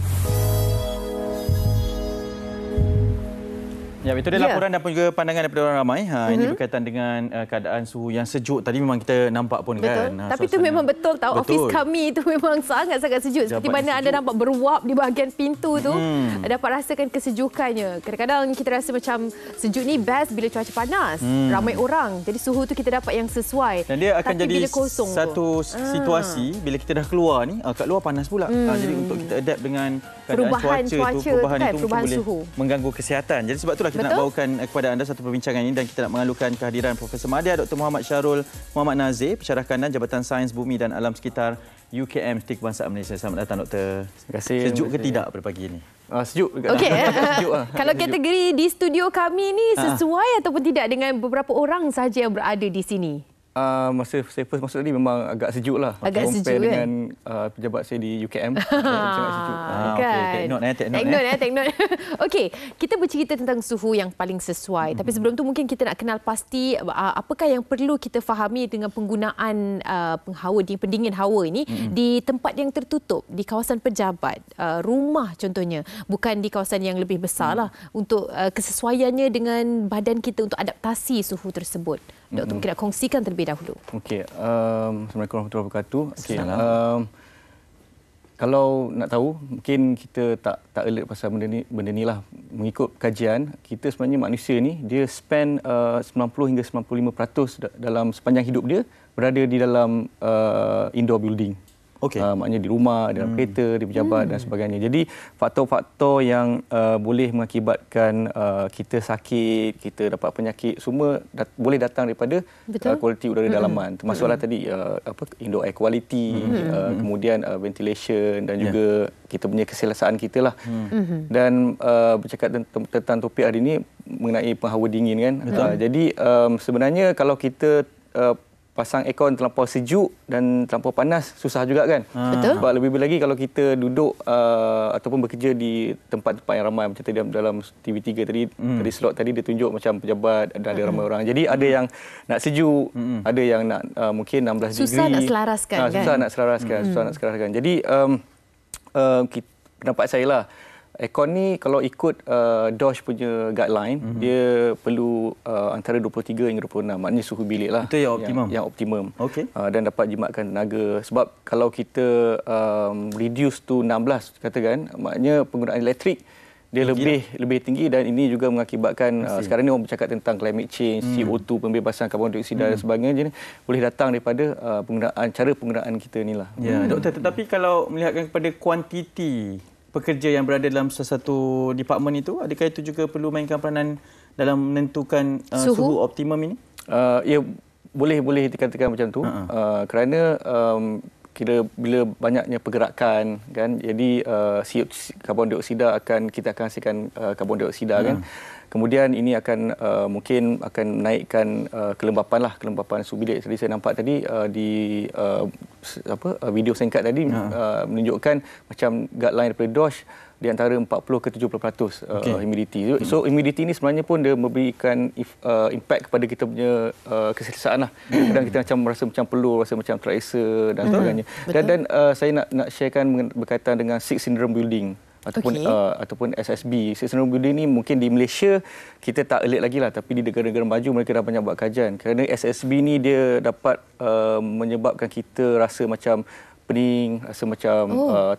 Speaker 2: Ya, itu dia laporan dan juga pandangan daripada orang ramai. Ini berkaitan dengan keadaan suhu yang sejuk. Tadi memang kita nampak pun kan.
Speaker 3: Tapi itu memang betul tahu. Office kami itu memang sangat-sangat sejuk. Seperti mana anda nampak beruap di bahagian pintu tu. Dapat rasakan kesejukannya. Kadang-kadang kita rasa macam sejuk ni best bila cuaca panas. Ramai orang. Jadi suhu tu kita dapat yang sesuai.
Speaker 2: Dan dia akan jadi satu
Speaker 3: tu,
Speaker 2: situasi bila kita dah keluar ni, kat luar panas pula. Jadi untuk kita adapt dengan
Speaker 3: perubahan cuaca tu,
Speaker 2: perubahan
Speaker 3: boleh
Speaker 2: suhu mengganggu kesihatan. Jadi sebab itulah kita nak bawakan kepada anda satu perbincangan ini dan kita nak mengalukan kehadiran Profesor Madya Dr. Muhammad Syahrul Muhammad Nazir, Pensyarah Kanan Jabatan Sains Bumi dan Alam Sekitar UKM Universiti Kebangsaan Malaysia. Selamat datang Doktor.
Speaker 13: Terima kasih.
Speaker 2: Sejuk ke tidak pada pagi ini?
Speaker 13: Sejuk juga.
Speaker 3: Okey. Kalau kategori di studio kami ni sesuai ataupun tidak dengan beberapa orang sahaja yang berada di sini?
Speaker 13: Masa saya first masuk tadi memang agak sejuk lah.
Speaker 3: Agak sejuk
Speaker 13: dengan pejabat saya di UKM. Sangat sejuk.
Speaker 2: Take note.
Speaker 3: Take note. Okey, kita bercerita tentang suhu yang paling sesuai. Tapi sebelum tu mungkin kita nak kenal pasti apakah yang perlu kita fahami dengan penggunaan pendingin hawa ini di tempat yang tertutup, di kawasan pejabat, rumah contohnya. Bukan di kawasan yang lebih besar lah. Untuk kesesuaiannya dengan badan kita untuk adaptasi suhu tersebut. Doktor mungkin nak kongsikan terlebih dahulu.
Speaker 13: Okey. Assalamualaikum warahmatullahi wabarakatuh. Okay. Kalau nak tahu, mungkin kita tak alert pasal benda ni lah. Mengikut kajian, kita sebenarnya manusia ni, dia spend 90 hingga 95% dalam sepanjang hidup dia berada di dalam indoor building. Maknanya di rumah, dalam kereta, di pejabat dan sebagainya. Jadi faktor-faktor yang boleh mengakibatkan kita sakit, kita dapat penyakit, semua boleh datang daripada kualiti udara dalaman. Termasuklah tadi indoor air quality, kemudian ventilation dan juga kita punya keselesaan kita lah. Dan bercakap tentang topik hari ini mengenai penghawa dingin kan. Jadi sebenarnya kalau kita pasang aircon terlampau sejuk dan terlampau panas, susah juga kan.
Speaker 3: Betul.
Speaker 13: Sebab lebih lagi kalau kita duduk ataupun bekerja di tempat-tempat yang ramai macam tadi dalam TV3 tadi, slot tadi dia tunjuk macam pejabat dan ada ramai orang. Jadi ada yang nak sejuk, ada yang nak mungkin 16 degree.
Speaker 3: Susah nak selaraskan kan.
Speaker 13: Susah nak selaraskan. Jadi pendapat saya lah, aircon ni kalau ikut DOSH punya guideline, dia perlu antara 23 hingga 26. Maknanya suhu bilik lah.
Speaker 2: Itu yang optimum.
Speaker 13: Yang optimum.
Speaker 2: Okey.
Speaker 13: Dan dapat jimatkan tenaga. Sebab kalau kita reduce to 16 katakan, maknanya penggunaan elektrik dia lebih tinggi, dan ini juga mengakibatkan sekarang ni orang bercakap tentang climate change, CO2, pembebasan karbon dioksida dan sebagainya, boleh datang daripada cara penggunaan kita ni lah.
Speaker 2: Ya, doktor, tetapi kalau melihatkan kepada kuantiti pekerja yang berada dalam sesuatu departmen itu, adakah itu juga perlu mainkan peranan dalam menentukan suhu optimum ini?
Speaker 13: Ya, boleh dikatakan macam tu. Kerana kira bila banyaknya pergerakan kan, jadi karbon dioksida kita akan hasilkan karbon dioksida kan. Kemudian ini akan mungkin akan menaikkan kelembapan suhu bilik. Tadi saya nampak tadi di video singkat tadi menunjukkan macam guideline daripada DOSH di antara 40 ke 70% humidity. So humidity ni sebenarnya pun dia memberikan impact kepada kita punya keselesaan lah. Kadang kita macam rasa macam peluh, rasa macam terasa dan sebagainya. Dan saya nak sharekan berkaitan dengan Six Syndrome Building ataupun SSB. Six Syndrome Building ni mungkin di Malaysia kita tak alert lagi lah, tapi di negara-negara maju mereka dah banyak buat kajian. Kerana SSB ni dia dapat menyebabkan kita rasa macam pening, rasa macam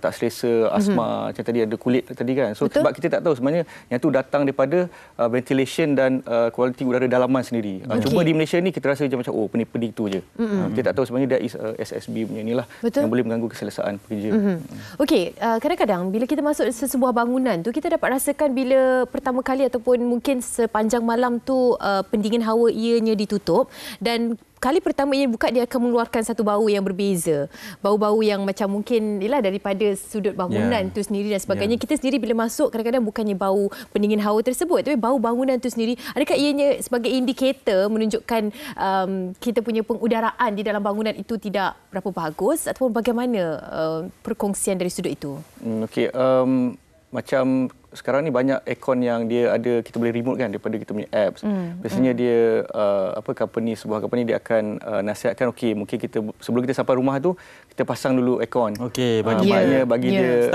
Speaker 13: tak selesa, asma, macam tadi ada kulit tadi kan. So sebab kita tak tahu sebenarnya yang tu datang daripada ventilation dan kualiti udara dalaman sendiri. Cuma di Malaysia ni kita rasa macam pening-pening tu je. Kita tak tahu sebenarnya that is SSB punya inilah yang boleh mengganggu keselesaan pekerja.
Speaker 3: Okey, kadang-kadang bila kita masuk sebuah bangunan tu, kita dapat rasakan bila pertama kali ataupun mungkin sepanjang malam tu pendingin hawa ianya ditutup, dan kali pertama ia buka, dia akan mengeluarkan satu bau yang berbeza. Bau-bau yang macam mungkin ialah daripada sudut bangunan tu sendiri dan sebagainya. Kita sendiri bila masuk kadang-kadang bukannya bau pendingin hawa tersebut, tapi bau bangunan tu sendiri. Adakah ianya sebagai indikator menunjukkan kita punya pengudaraan di dalam bangunan itu tidak berapa bagus, ataupun bagaimana perkongsian dari sudut itu?
Speaker 13: Okey, macam sekarang ni banyak aircon yang dia ada, kita boleh remote kan daripada kita punya apps. Biasanya dia sebuah company dia akan nasihatkan, okey, mungkin kita sebelum kita sampai rumah tu kita pasang dulu aircon.
Speaker 2: Okey,
Speaker 13: bagi dia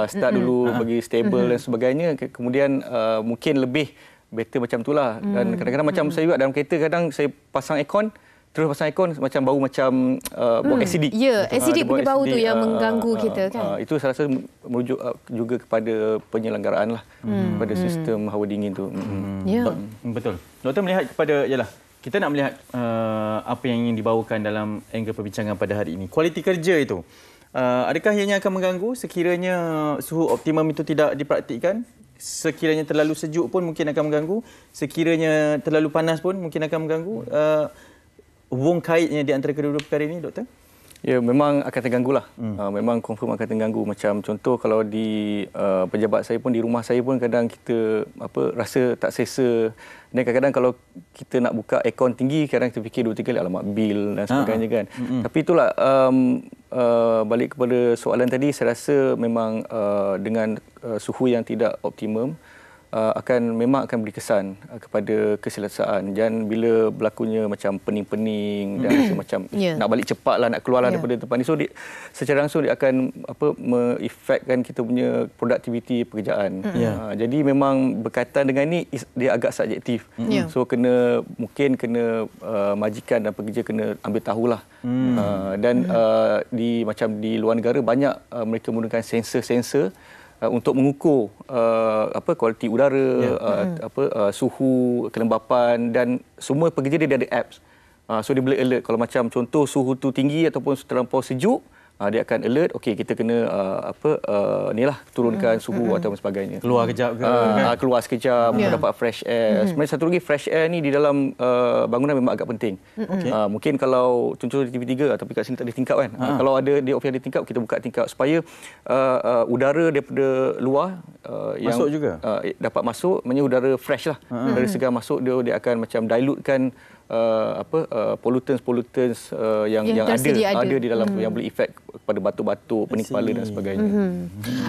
Speaker 13: start dulu bagi stable dan sebagainya. Kemudian mungkin lebih better macam itulah. Dan kadang-kadang macam saya juga dalam kereta, kadang saya pasang aircon, terus pasang aircon macam bau macam bau acidic.
Speaker 3: Ya, acidic punya bau tu yang mengganggu kita kan.
Speaker 13: Itu saya rasa merujuk juga kepada penyelenggaraan lah, pada sistem hawa dingin tu.
Speaker 2: Betul. Doktor melihat kepada, kita nak melihat apa yang ingin dibawakan dalam angle perbincangan pada hari ini. Kualiti kerja itu. Adakah ianya akan mengganggu sekiranya suhu optimum itu tidak dipraktikkan? Sekiranya terlalu sejuk pun mungkin akan mengganggu. Sekiranya terlalu panas pun mungkin akan mengganggu. Hubung kaitnya di antara kedua-dua perkara ini, doktor?
Speaker 13: Ya, memang akan terganggu lah. Memang confirm akan terganggu. Macam contoh kalau di pejabat saya pun, di rumah saya pun kadang kita rasa tak selesa. Dan kadang-kadang kalau kita nak buka aircon tinggi, kadang kita fikir 2-3 kali, alamak bil dan sebagainya kan. Tapi itulah, balik kepada soalan tadi, saya rasa memang dengan suhu yang tidak optimum, memang akan beri kesan kepada keselesaan. Dan bila berlakunya macam pening-pening dan rasa macam nak balik cepatlah, nak keluarlah daripada tempat ni, so secara langsung dia akan mengefekkan kita punya produktiviti pekerjaan. Jadi memang berkaitan dengan ni, dia agak subjektif. So mungkin kena majikan dan pekerja kena ambil tahulah. Dan macam di luar negara banyak mereka menggunakan sensor untuk mengukur kualiti udara, suhu, kelembapan, dan semua pekerja dia ada apps. So dia boleh alert kalau macam contoh suhu tu tinggi ataupun terlampau sejuk, dia akan alert, okey kita kena turunkan suhu atau sebagainya.
Speaker 2: Keluar kejap ke?
Speaker 13: Keluar sekejap, dapat fresh air. Sebenarnya satu lagi, fresh air ni di dalam bangunan memang agak penting. Mungkin kalau contoh di TV3 tapi kat sini tak ada tingkap kan. Kalau ada di ofis ada tingkap, kita buka tingkap supaya udara daripada luar
Speaker 2: masuk juga.
Speaker 13: Dapat masuk, maknanya udara fresh lah. Udara segar masuk, dia akan macam dilutekan pollutants yang ada di dalam tu yang boleh efek pada batuk-batuk, pening kepala dan sebagainya.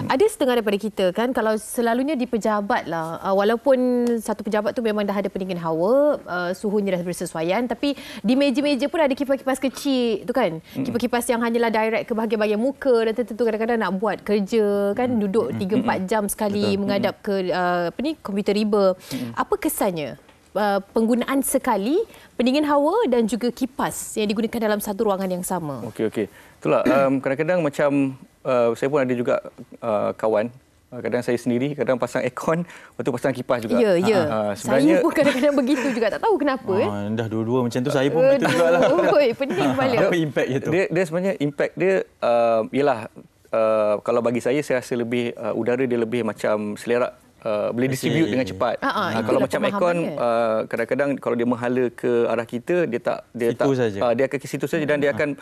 Speaker 3: Ada setengah daripada kita kan, kalau selalunya di pejabat lah, walaupun satu pejabat tu memang dah ada pendingin hawa, suhunya dah bersesuaian, tapi di meja-meja pun ada kipas-kipas kecil tu kan. Kipas-kipas yang hanyalah direct ke bahagian-bahagian muka, dan tentu kadang-kadang nak buat kerja kan, duduk 3-4 jam sekali menghadap ke komputer riba. Apa kesannya penggunaan sekali pendingin hawa dan juga kipas yang digunakan dalam satu ruangan yang sama?
Speaker 13: Okey. Itulah kadang-kadang macam saya pun ada juga kawan, kadang saya sendiri kadang pasang aircon, lepas tu pasang kipas juga.
Speaker 3: Ya.
Speaker 13: Sebenarnya
Speaker 3: saya pun kadang-kadang begitu juga, tak tahu kenapa.
Speaker 2: Dah dua-dua macam tu, saya pun begitu jugalah.
Speaker 3: Pening kepala.
Speaker 2: Apa impact dia tu?
Speaker 13: Dia sebenarnya impact dia ialah kalau bagi saya rasa lebih udara dia lebih macam selerak, boleh distribute dengan cepat. Kalau macam aircon kadang-kadang kalau dia menghala ke arah kita, dia akan ke situ saja dan dia akan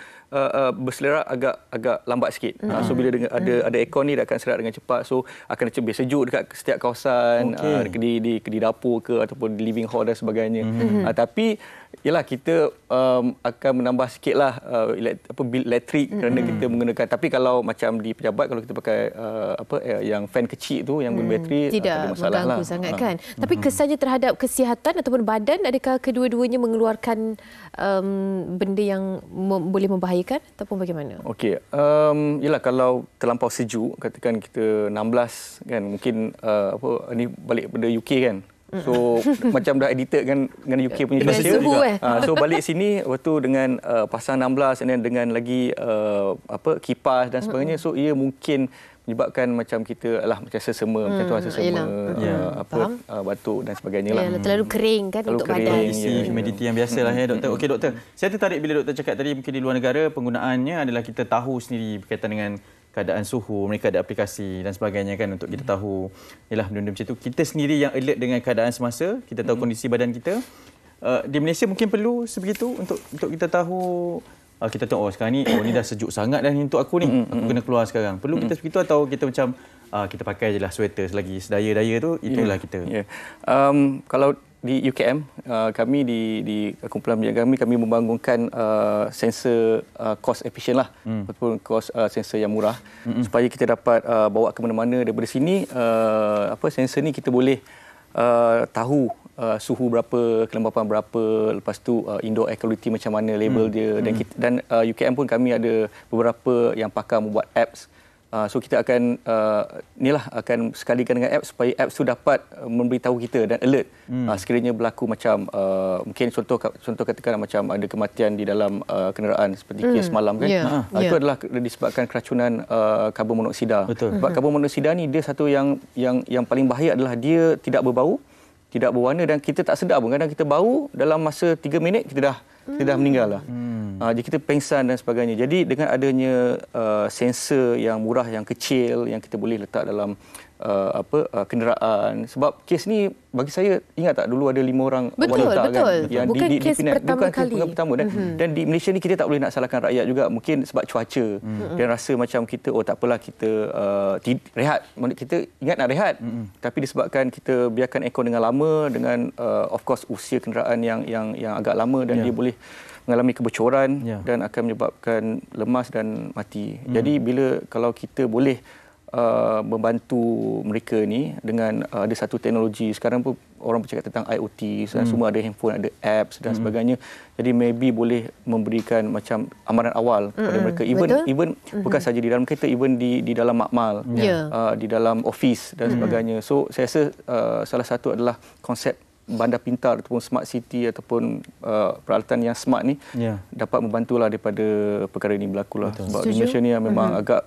Speaker 13: berselerak agak lambat sikit. So bila ada aircon ni, dia akan selerak dengan cepat, so akan lebih sejuk dekat setiap kawasan, di dapur ke ataupun di living hall dan sebagainya. Tapi yalah, kita akan menambah sikitlah bil elektrik kerana kita menggunakan. Tapi kalau macam di pejabat, kalau kita pakai yang fan kecil tu yang berbateri,
Speaker 3: tidak mengganggu sangat kan. Tapi kesannya terhadap kesihatan ataupun badan, adakah kedua-duanya mengeluarkan benda yang boleh membahayakan ataupun bagaimana? Okey,
Speaker 13: yalah, kalau terlampau sejuk, katakan kita 16 kan, mungkin ni balik pada UK kan. So macam dah edited kan dengan UK punya cuaca. So balik sini waktu dengan pasang 16 dan dengan lagi kipas dan sebagainya, so ia mungkin menyebabkan macam kita macam sesama, macam tu sesama, batuk dan sebagainya lah.
Speaker 3: Terlalu kering kan untuk badan.
Speaker 2: Humidity yang biasalah ya doktor. Okey doktor, saya tertarik bila doktor cakap tadi mungkin di luar negara penggunaannya adalah kita tahu sendiri berkaitan dengan keadaan suhu, mereka ada aplikasi dan sebagainya kan untuk kita tahu benda-benda macam tu. Kita sendiri yang alert dengan keadaan semasa, kita tahu kondisi badan kita. Di Malaysia mungkin perlu sebegitu untuk kita tahu, kita tahu sekarang ni ni dah sejuk sangat dah untuk aku ni, aku kena keluar sekarang. Perlu kita sebegitu atau kita macam kita pakai je lah sweater selagi sedaya-daya tu, itulah kita.
Speaker 13: Kalau di UKM, kami di kumpulan penjaga kami membangunkan sensor cost efficient lah, ataupun cost sensor yang murah, supaya kita dapat bawa ke mana-mana. Daripada sini sensor ni kita boleh tahu suhu berapa, kelembapan berapa, lepas tu indoor air quality macam mana label dia, dan UKM pun kami ada beberapa yang pakar membuat apps. So kita akan akan sekalikan dengan apps supaya apps tu dapat memberitahu kita dan alert sekiranya berlaku macam mungkin contoh katakan macam ada kematian di dalam kenderaan seperti kes semalam kan. Itu adalah disebabkan keracunan karbon monoksida. Sebab karbon monoksida ni dia satu yang paling bahaya adalah dia tidak berbau, tidak berwarna dan kita tak sedar pun. Kadang kita bau dalam masa 3 minit kita dah meninggal lah. Jadi kita pengsan dan sebagainya. Jadi dengan adanya sensor yang murah, yang kecil, yang kita boleh letak dalam kenderaan. Sebab kes ni bagi saya, ingat tak dulu ada 5 orang wanita kan yang
Speaker 3: bukan kes pertama kali.
Speaker 13: Bukan pertama dan di Malaysia ni kita tak boleh nak salahkan rakyat juga, mungkin sebab cuaca dan rasa macam kita tak apalah, kita rehat. Kita ingat nak rehat, tapi disebabkan kita biarkan aircon dengan lama, dengan of course usia kenderaan yang agak lama dan dia boleh mengalami kebocoran dan akan menyebabkan lemas dan mati. Jadi kalau kita boleh membantu mereka ni dengan ada satu teknologi, sekarang pun orang bercakap tentang IoT, semua ada handphone, ada apps dan sebagainya. Jadi maybe boleh memberikan macam amaran awal kepada mereka, even bukan saja di dalam kereta, even di dalam makmal, di dalam office dan sebagainya. So saya rasa salah satu adalah konsep bandar pintar ataupun smart city ataupun peralatan yang smart ni dapat membantulah daripada perkara ini berlaku lah. Sebab di Malaysia ni memang agak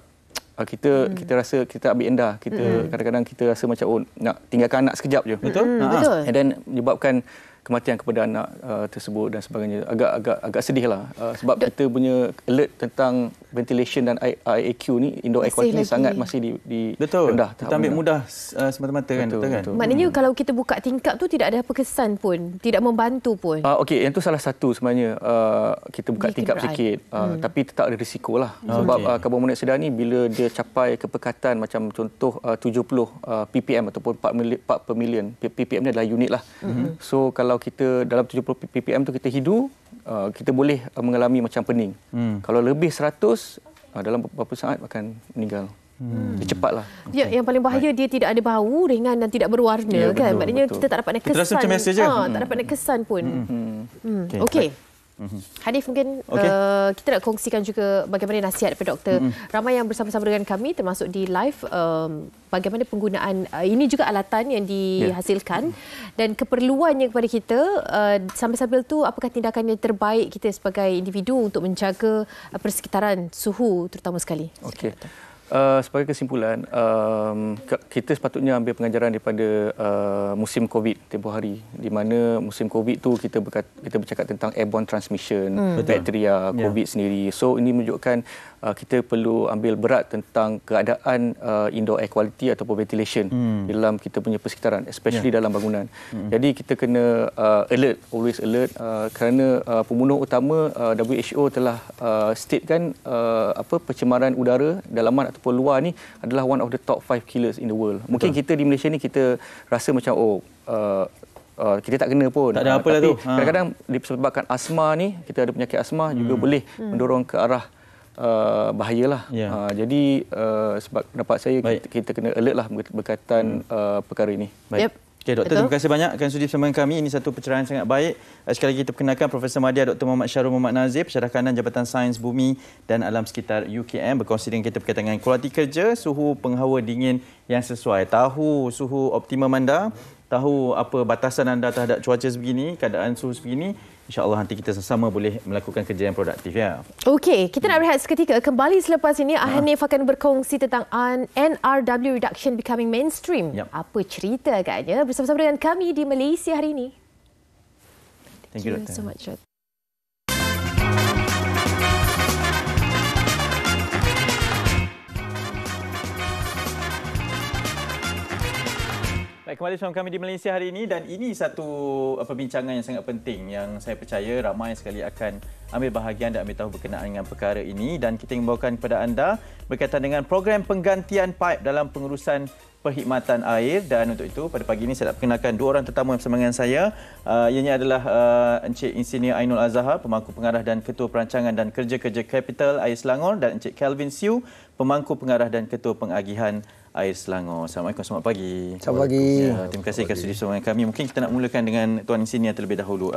Speaker 13: kita rasa kita ambil endah. Kita kadang-kadang kita rasa macam nak tinggalkan anak sekejap je.
Speaker 3: Betul.
Speaker 13: Dan menyebabkan kematian kepada anak tersebut dan sebagainya. Agak sedih lah. Sebab kita punya alert tentang ventilation dan IAQ ni, indoor air quality sangat masih di rendah.
Speaker 2: Kita ambil mudah semata-mata kan. Betul kan?
Speaker 3: Maknanya kalau kita buka tingkap tu tidak ada apa kesan pun, tidak membantu pun.
Speaker 13: Okey, yang tu salah satu sebenarnya. Kita buka tingkap sikit, tapi tetap ada risiko lah. Sebab karbon monoksida ni bila dia capai kepekatan macam contoh 70 ppm ataupun 4 per million. ppm ni adalah unit lah. So kalau kita dalam 70 ppm tu kita hidu, kita boleh mengalami macam pening. Kalau lebih 100, dalam beberapa saat akan meninggal. Dia cepatlah.
Speaker 3: Ya, yang paling bahaya dia tidak ada bau, ringan dan tidak berwarna, kan. Maknanya kita tak dapat nak kesan.
Speaker 2: Kita rasa macam biasa je.
Speaker 3: Tak dapat nak kesan pun. Okey. Hanif, mungkin kita nak kongsikan juga bagaimana nasihat daripada doktor. Ramai yang bersama-sama dengan kami termasuk di live, bagaimana penggunaan ini juga alatan yang dihasilkan dan keperluannya kepada kita. Sambil-sambil tu, apakah tindakan yang terbaik kita sebagai individu untuk menjaga persekitaran suhu terutama sekali?
Speaker 13: Okey. Sebagai kesimpulan, kita sepatutnya ambil pengajaran daripada musim COVID tempoh hari, di mana musim COVID tu kita bercakap tentang airborne transmission, bakteria COVID sendiri. So ini menunjukkan kita perlu ambil berat tentang keadaan indoor air quality ataupun ventilation dalam kita punya persekitaran, especially dalam bangunan. Jadi kita kena alert, always alert, kerana pembunuh utama WHO telah statekan pencemaran udara dalaman ataupun luar ni adalah one of the top 5 killers in the world. Mungkin kita di Malaysia ni kita rasa macam kita tak kena pun.
Speaker 2: Tak ada apalah tu.
Speaker 13: Kadang-kadang disebabkan asma ni, kita ada penyakit asma juga boleh mendorong ke arah bahayalah. Jadi sebab pendapat saya kita kena alert lah berkaitan perkara ini.
Speaker 2: Baik. Okey, Doktor, terima kasih banyak kerana sudi bersama kami. Ini satu pencerahan sangat baik. Sekali lagi kita perkenalkan Profesor Madya Dr. Muhammad Syarul Muhammad Nazir, Pensyarah Kanan Jabatan Sains Bumi dan Alam Sekitar UKM, berkongsi dengan kita berkaitan dengan kualiti kerja, suhu penghawa dingin yang sesuai. Tahu suhu optimum anda, tahu apa batasan anda terhadap cuaca sebegini, keadaan suhu sebegini, insya-Allah nanti kita sama boleh melakukan kerja yang produktif, ya. Okey,
Speaker 3: kita nak rehat seketika. Kembali selepas ini Hanif akan berkongsi tentang NRW reduction becoming mainstream. Apa cerita agaknya bersama-sama dengan kami di Malaysia hari ini.
Speaker 2: Thank you, Doktor.
Speaker 3: So much.
Speaker 2: Baik, kembali bersama kami di Malaysia hari ini dan ini satu perbincangan yang sangat penting yang saya percaya ramai sekali akan ambil bahagian dan ambil tahu berkenaan dengan perkara ini, dan kita ingin membawakan kepada anda berkaitan dengan program penggantian paip dalam pengurusan perkhidmatan air. Dan untuk itu pada pagi ini saya nak perkenalkan dua orang tetamu yang bersama dengan saya. Ianya adalah Encik Insinyur Ainul Azhar, Pemangku Pengarah dan Ketua Perancangan dan Kerja-Kerja Capital Air Selangor, dan Encik Kelvin Siu, Pemangku Pengarah dan Ketua Pengagihan Air Selangor. Assalamualaikum, selamat pagi.
Speaker 14: Selamat pagi.
Speaker 2: Terima kasih kerana sudi bersama kami. Mungkin kita nak mulakan dengan Tuan Insinyur terlebih dahulu.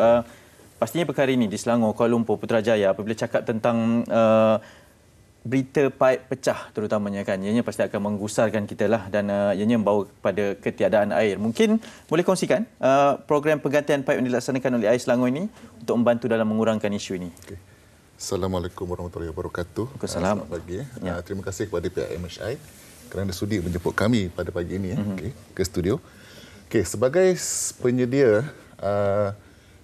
Speaker 2: Pastinya perkara ini di Selangor, Kuala Lumpur, Putrajaya, apabila cakap tentang berita paip pecah terutamanya, kan, ianya pasti akan menggusarkan kita lah, dan ianya membawa kepada ketiadaan air. Mungkin boleh kongsikan program penggantian paip yang dilaksanakan oleh Air Selangor ini untuk membantu dalam mengurangkan isu ini.
Speaker 14: Assalamualaikum warahmatullahi wabarakatuh.
Speaker 2: Waalaikumsalam.
Speaker 14: Selamat pagi. Terima kasih kepada pihak MHI kerana sudi menjemput kami pada pagi ini ke studio. Sebagai penyedia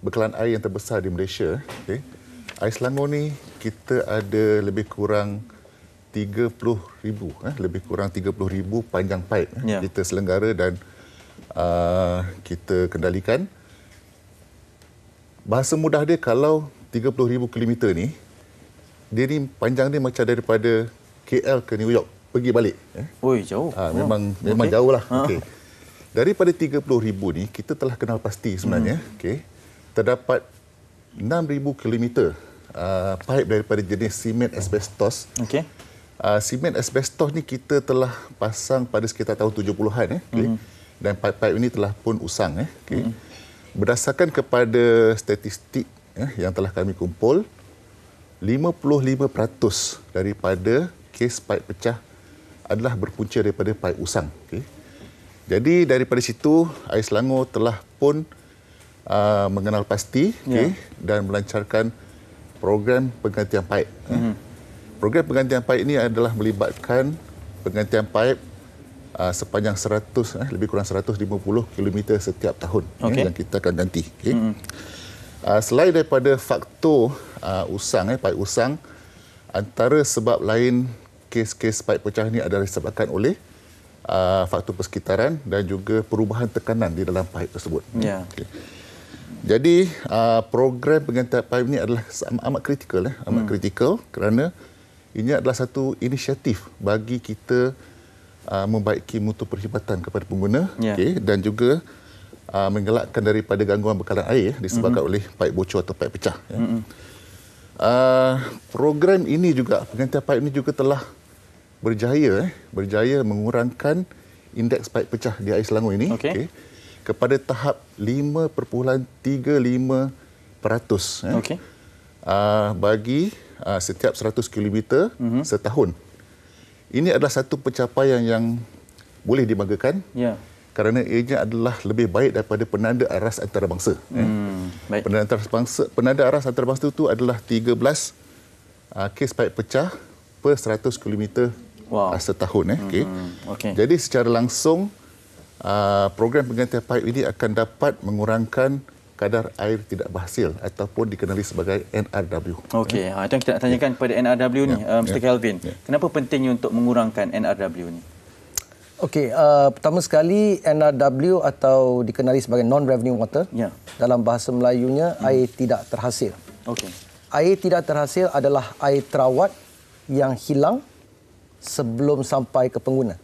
Speaker 14: bekalan air yang terbesar di Malaysia, Air Selangor ni kita ada lebih kurang 30,000 panjang paip kita selenggara dan kita kendalikan. Bahasa mudah dia, kalau 30,000 kilometer ni, dia ni panjang dia macam daripada KL ke New York pergi balik.
Speaker 2: Oi, jauh.
Speaker 14: Memang jauh lah. Daripada 30,000 ni, kita telah kenal pasti sebenarnya. Terdapat 6,000 kilometer paip daripada jenis simen asbestos. Simen asbestos ni kita telah pasang pada sekitar tahun 70-an. Dan paip-paip ini telah pun usang. Berdasarkan kepada statistik yang telah kami kumpul, 55% daripada kes paip pecah adalah berpunca daripada paip usang. Jadi daripada situ Air Selangor telah pun mengenal pasti dan melancarkan program penggantian paip. Program penggantian paip ini adalah melibatkan penggantian paip sepanjang lebih kurang 150 km setiap tahun yang kita akan ganti. Selain daripada faktor paip usang, antara sebab lain kes-kes paip pecah ini adalah disebabkan oleh faktor persekitaran dan juga perubahan tekanan di dalam paip tersebut. Jadi program penggantian paip ini adalah amat kritikal, kerana ini adalah satu inisiatif bagi kita membaiki mutu perkhidmatan kepada pengguna dan juga mengelakkan daripada gangguan bekalan air disebabkan oleh paip bocor atau paip pecah. Program ini juga, penggantian pipe ini juga telah berjaya mengurangkan indeks pipe pecah di air Selangor ini kepada tahap 5.35% bagi setiap 100 km setahun. Ini adalah satu pencapaian yang boleh dibanggakan kerana ianya adalah lebih baik daripada penanda aras antarabangsa. Penanda aras antarabangsa itu adalah 13 kes pipe pecah per 100 km setahun. Jadi secara langsung program penggantian pipe ini akan dapat mengurangkan kadar air tidak berhasil ataupun dikenali sebagai NRW.
Speaker 2: Okey, itu yang kita nak tanyakan kepada NRW ni, Mr. Kelvin. Kenapa pentingnya untuk mengurangkan NRW ni?
Speaker 15: Okey, pertama sekali NRW atau dikenali sebagai non-revenue water. Dalam bahasa Melayunya air tidak terhasil. Air tidak terhasil adalah air terawat yang hilang sebelum sampai ke pengguna.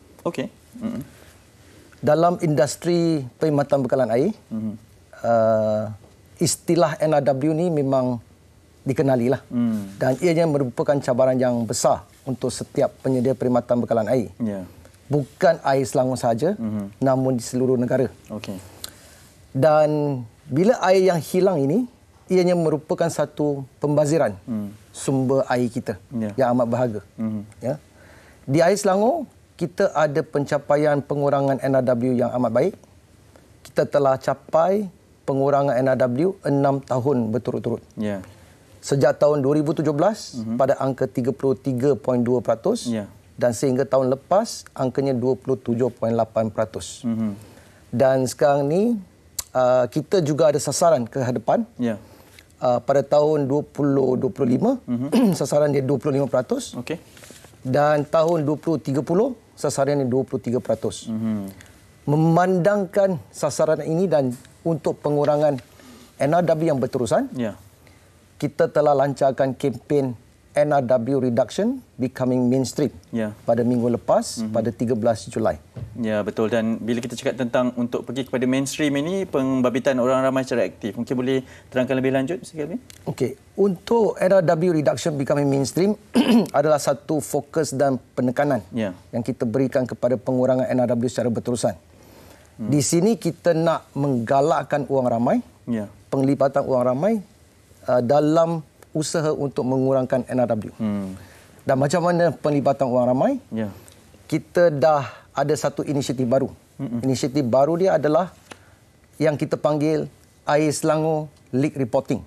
Speaker 15: Dalam industri perkhidmatan bekalan air, istilah NRW ni memang dikenali lah. Dan ianya merupakan cabaran yang besar untuk setiap penyedia perkhidmatan bekalan air. Bukan air Selangor sahaja, namun di seluruh negara. Dan bila air yang hilang ini, ianya merupakan satu pembaziran sumber air kita yang amat berharga. Di air Selangor, kita ada pencapaian pengurangan NRW yang amat baik. Kita telah capai pengurangan NRW 6 tahun berturut-turut. Sejak tahun 2017 pada angka 33.2% dan sehingga tahun lepas angkanya 27.8%. Dan sekarang ni kita juga ada sasaran ke hadapan. Pada tahun 2025 sasaran dia 25%. Dan tahun 2030 sasaran dia 23%. Memandangkan sasaran ini dan untuk pengurangan NRW yang berterusan, kita telah lancarkan kempen NRW Reduction Becoming Mainstream pada minggu lepas, pada 13 Julai.
Speaker 2: Ya, betul. Dan bila kita cakap tentang untuk pergi kepada mainstream ini, pembabitan orang ramai secara aktif. Mungkin boleh terangkan lebih lanjut, Mr. Kelvin?
Speaker 15: Okey. Untuk NRW Reduction Becoming Mainstream adalah satu fokus dan penekanan yang kita berikan kepada pengurangan NRW secara berterusan. Di sini kita nak menggalakkan orang ramai, penglibatan orang ramai dalam usaha untuk mengurangkan NRW. Dan macam mana penglibatan orang ramai? Kita dah ada satu inisiatif baru. Inisiatif baru dia adalah yang kita panggil Air Selangor Leak Reporting.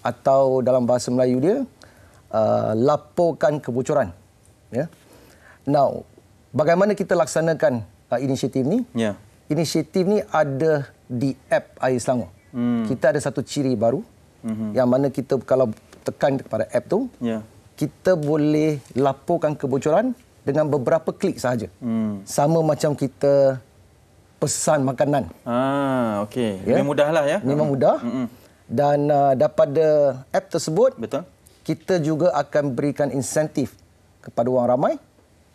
Speaker 15: Atau dalam bahasa Melayu dia, laporkan kebocoran. Now, bagaimana kita laksanakan inisiatif ni? Inisiatif ni ada di app Air Selangor. Kita ada satu ciri baru yang mana kita kalau tekan kepada app tu, kita boleh laporkan kebocoran dengan beberapa klik sahaja. Sama macam kita pesan makanan.
Speaker 2: Lebih mudahlah ya.
Speaker 15: Memang mudah. Dan daripada app tersebut, kita juga akan berikan insentif kepada orang ramai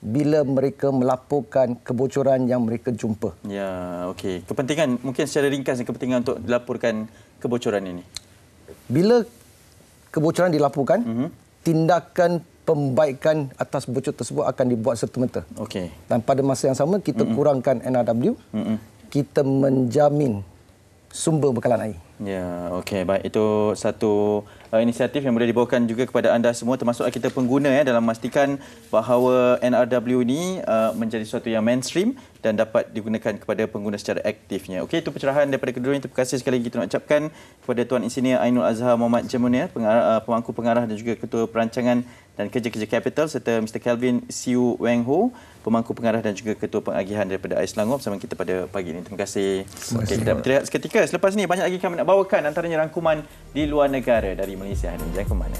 Speaker 15: bila mereka melaporkan kebocoran yang mereka jumpa.
Speaker 2: Ya, okey. Kepentingan, mungkin secara ringkas kepentingan untuk dilaporkan kebocoran ini.
Speaker 15: Bila kebocoran dilaporkan, tindakan pembaikan atas bocor tersebut akan dibuat serta-merta. Dan pada masa yang sama, kita kurangkan NRW, kita menjamin sumber bekalan air.
Speaker 2: Ya, okey, baik. Itu satu inisiatif yang boleh dibawakan juga kepada anda semua, termasuk kita pengguna dalam memastikan bahawa NRW ini menjadi sesuatu yang mainstream dan dapat digunakan kepada pengguna secara aktifnya. Okey, itu pencerahan daripada kedua-duanya. Terima kasih sekali lagi kita nak ucapkan kepada Tuan Insinyur Ainul Azhar Muhammad Jemunir, pemangku pengarah dan juga ketua perancangan dan kerja-kerja Capital, serta Mr. Kelvin Siu Weng Ho, pemangku pengarah dan juga ketua pengagihan daripada Air Selangor bersama kita pada pagi ini. Terima kasih. Okey, kita berteriak seketika. Selepas ini banyak lagi kami nak bawakan, antaranya rangkuman di luar negara dari Malaysia. Jangan ke mana.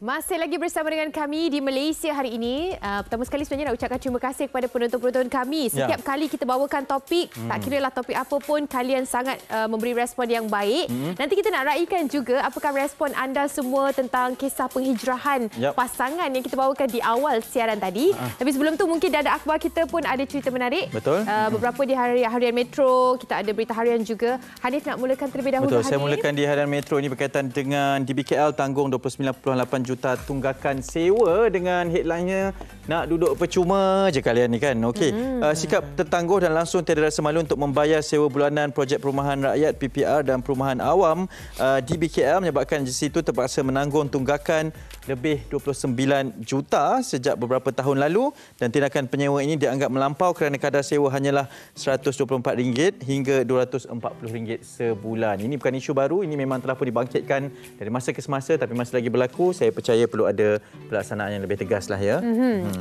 Speaker 3: Masih lagi bersama dengan kami di Malaysia hari ini. Pertama sekali sebenarnya nak ucapkan terima kasih kepada penonton-penonton kami. Setiap kali kita bawakan topik, tak kira lah topik apa pun, kalian sangat memberi respon yang baik. Nanti kita nak raikan juga apakah respon anda semua tentang kisah penghijrahan pasangan yang kita bawakan di awal siaran tadi. Tapi sebelum tu mungkin dah ada akhbar kita pun ada cerita menarik.
Speaker 2: Betul.
Speaker 3: Beberapa di harian Metro, kita ada berita harian juga. Hanif nak mulakan terlebih dahulu.
Speaker 2: Betul, saya mulakan di harian Metro ini berkaitan dengan DBKL tanggung 29.8 juta tunggakan sewa dengan headline-nya nak duduk percuma je kalian ni kan. Okey. Sikap tertangguh dan langsung tiada rasa malu untuk membayar sewa bulanan projek perumahan rakyat PPR dan perumahan awam. DBKL menyebabkan di situ terpaksa menanggung tunggakan lebih 29 juta sejak beberapa tahun lalu dan tindakan penyewa ini dianggap melampau kerana kadar sewa hanyalah RM124 hingga RM240 sebulan. Ini bukan isu baru, ini memang telah pun dibangkitkan dari masa ke semasa tapi masih lagi berlaku. Saya percaya perlu ada pelaksanaan yang lebih tegas lah ya.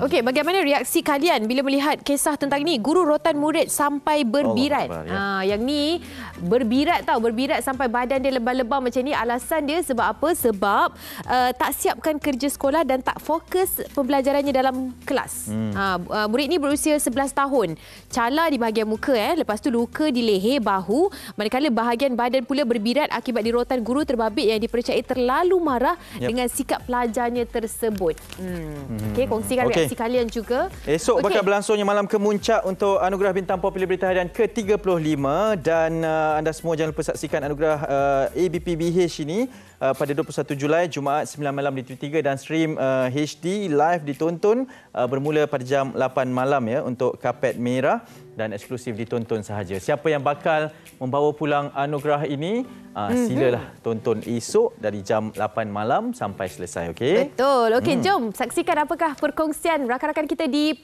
Speaker 3: Okey, bagaimana reaksi kalian bila melihat kisah tentang ini? Guru rotan murid sampai berbirat. Yang ni berbirat berbirat sampai badan dia lebam-lebam macam ni. Alasan dia sebab apa? Sebab tak siapkan kerja sekolah dan tak fokus pembelajarannya dalam kelas. Murid ni berusia 11 tahun. Cala di bahagian muka, lepas tu luka di leher, bahu, manakala bahagian badan pula berbirat akibat dirotan guru terbabit yang dipercayai terlalu marah dengan sikap pelajarnya tersebut. Okey, kongsikan reaksi kalian juga.
Speaker 2: Esok bakal berlangsungnya Malam Kemuncak untuk Anugerah Bintang Popular Berita Harian ke-35 dan anda semua jangan lupa saksikan anugerah ABPBH ini pada 21 Julai Jumaat 9 malam di TV3 dan stream HD live ditonton bermula pada jam 8 malam ya untuk Kapet Merah dan eksklusif ditonton sahaja. Siapa yang bakal membawa pulang anugerah ini silalah tonton esok dari jam 8 malam sampai selesai, okey?
Speaker 3: Betul. Okey, jom saksikan apakah perkongsian rakan-rakan kita di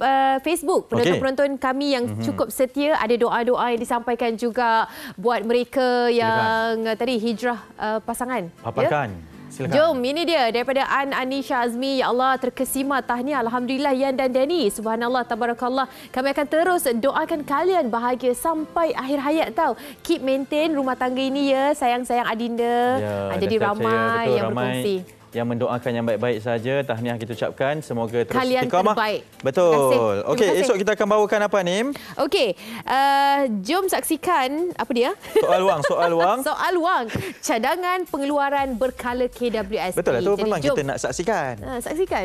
Speaker 3: Facebook. Penonton-penonton kami yang cukup setia, ada doa-doa yang disampaikan juga buat mereka yang tadi hijrah pasangan.
Speaker 2: Papakan. Silakan.
Speaker 3: Jom, ini dia daripada Anisha Azmi. Ya Allah, terkesima, tahniah. Alhamdulillah Yan dan Danny. Subhanallah, tabarakallah. Kami akan terus doakan kalian bahagia sampai akhir hayat tau. Keep maintain rumah tangga ini ya, sayang-sayang Adinda. Jadi ramai yang berkongsi.
Speaker 2: Yang mendoakan yang baik-baik saja. Tahniah kita ucapkan. Semoga terus
Speaker 3: kalian
Speaker 2: istiqamah.
Speaker 3: Terbaik.
Speaker 2: Betul. Okey, esok kita akan bawakan apa, Nim?
Speaker 3: Okey, jom saksikan apa dia?
Speaker 2: Soal wang.
Speaker 3: Soal wang. Cadangan pengeluaran berkala KWSP.
Speaker 2: Betul lah, tu memang kita nak saksikan.
Speaker 3: Saksikan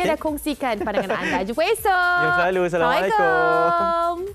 Speaker 3: dan kongsikan pandangan anda. Jumpa esok.
Speaker 2: Jom selalu. Assalamualaikum.